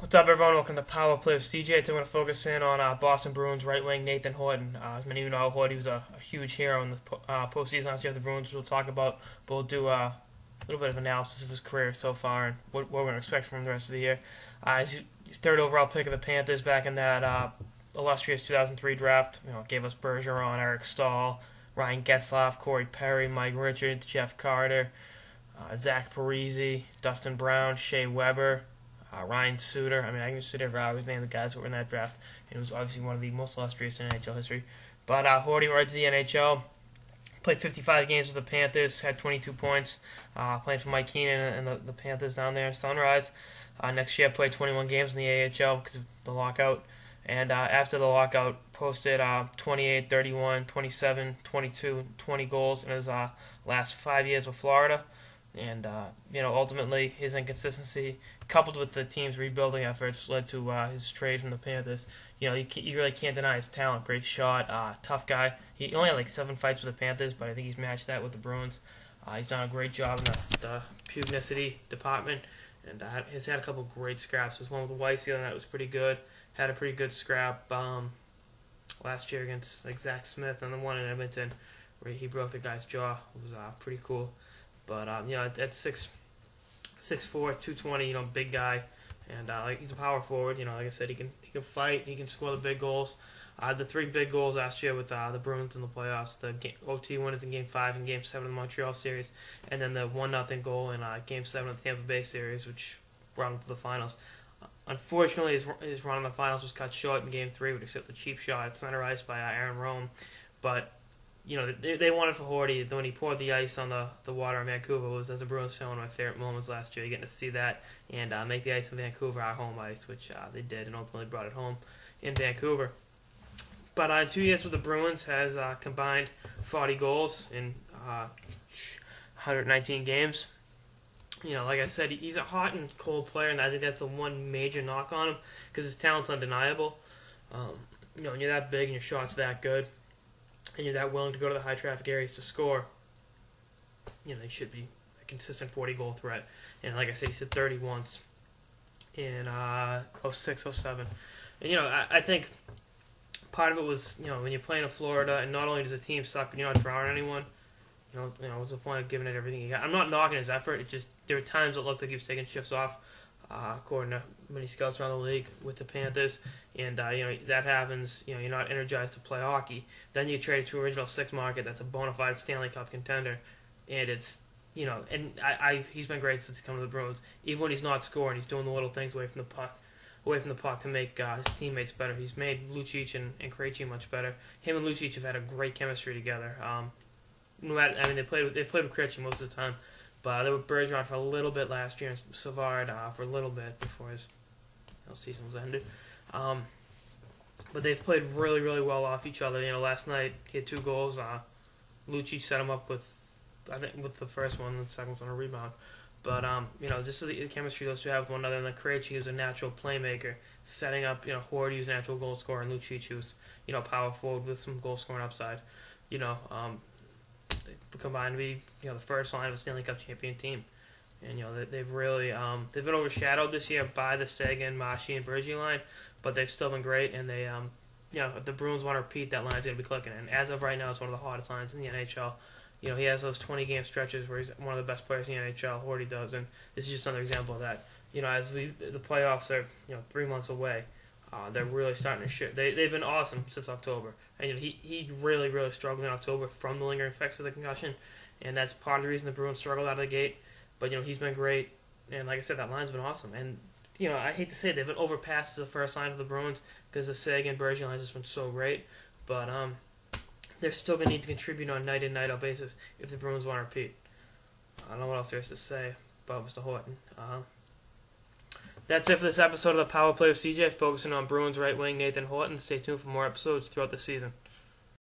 What's up, everyone? Welcome to Power Play with CJ. Today we're going to focus in on Boston Bruins right wing Nathan Horton. As many of you know, Horty was a huge hero in the postseason last year of the Bruins, which we'll talk about. But we'll do a little bit of analysis of his career so far and what we're going to expect from him the rest of the year. He's third overall pick of the Panthers back in that illustrious 2003 draft. Gave us Bergeron, Eric Stahl, Ryan Getzlaf, Corey Perry, Mike Richards, Jeff Carter, Zach Parise, Dustin Brown, Shea Weber, Ryan Suter. I can just sit here for hours name the guys who were in that draft. And it was obviously one of the most illustrious in NHL history. But Horty went right to the NHL. Played 55 games with the Panthers. Had 22 points. Playing for Mike Keenan and the Panthers down there, Sunrise. Next year, played 21 games in the AHL because of the lockout. And after the lockout, posted 28, 31, 27, 22, 20 goals in his last 5 years with Florida. And, ultimately his inconsistency, coupled with the team's rebuilding efforts, led to his trade from the Panthers. You really can't deny his talent. Great shot, tough guy. He only had like 7 fights with the Panthers, but I think he's matched that with the Bruins. He's done a great job in the pugnacity department, and he's had a couple great scraps. There's one with Weiss the other night was pretty good. Had a pretty good scrap last year against Zach Smith, and the one in Edmonton where he broke the guy's jaw. It was pretty cool. But at 6'4", 220, big guy, and he's a power forward. Like I said, he can fight, he can score the big goals. The 3 big goals last year with the Bruins in the playoffs: the OT winners in Game 5 and Game 7 of the Montreal series, and then the 1-0 goal in Game 7 of the Tampa Bay series, which brought him to the finals. Unfortunately, his run in the finals was cut short in Game 3, which hit the cheap shot at center ice by Aaron Rome, but they wanted for Horty when he poured the ice on the water in Vancouver. It was, as a Bruins fan, one of my favorite moments last year. Getting to see that and make the ice in Vancouver our home ice, which they did, and ultimately brought it home in Vancouver. But 2 years with the Bruins has combined 40 goals in 119 games. Like I said, he's a hot and cold player, and I think that's the one major knock on him because his talent's undeniable. When you're that big and your shot's that good, and you're that willing to go to the high traffic areas to score, they should be a consistent 40-goal threat. And like I said, he's hit 30 once in 06, 07. And, I think part of it was, when you're playing in Florida, and not only does the team suck, but you're not drawing anyone, what's the point of giving it everything you got? I'm not knocking his effort. It's just there were times it looked like he was taking shifts off, according to many scouts around the league with the Panthers, and that happens. You're not energized to play hockey. Then you trade it to original 6 market that's a bona fide Stanley Cup contender, and it's and he's been great since he's come to the Bruins. Even when he's not scoring, he's doing the little things away from the puck to make his teammates better. He's made Lucic and Krejci much better. Him and Lucic have had a great chemistry together. They played with Krejci most of the time. But they were Bergeron for a little bit last year, and Savard for a little bit before his season was ended. But they've played really, really well off each other. Last night he had 2 goals. Lucic set him up with the first one, the second was on a rebound. But just the chemistry those two have with one another. And then Krejci, who's a natural playmaker, setting up Horty, who's a natural goal scorer, and Lucic, who's power forward with some goal scoring upside. They combined to be the first line of a Stanley Cup champion team, and they've really they've been overshadowed this year by the Seguin, Mashi, and Bergie line, but they've still been great. And they if the Bruins want to repeat, that line's going to be clicking. And as of right now, it's one of the hottest lines in the NHL. He has those 20-game stretches where he's one of the best players in the NHL. Horty does, and this is just another example of that. As the playoffs are 3 months away. They're really starting to shit. They've been awesome since October. And he really, really struggled in October from the lingering effects of the concussion. And that's part of the reason the Bruins struggled out of the gate. But, he's been great. And like I said, that line's been awesome. And, I hate to say it, they've been overpassed as the first line of the Bruins because the Seguin and Bergeron line has been so great. But they're still going to need to contribute on a night-in, night-out basis if the Bruins want to repeat. I don't know what else there is to say about Mr. Horton. That's it for this episode of the Power Play with CJ, focusing on Bruins right wing Nathan Horton. Stay tuned for more episodes throughout the season.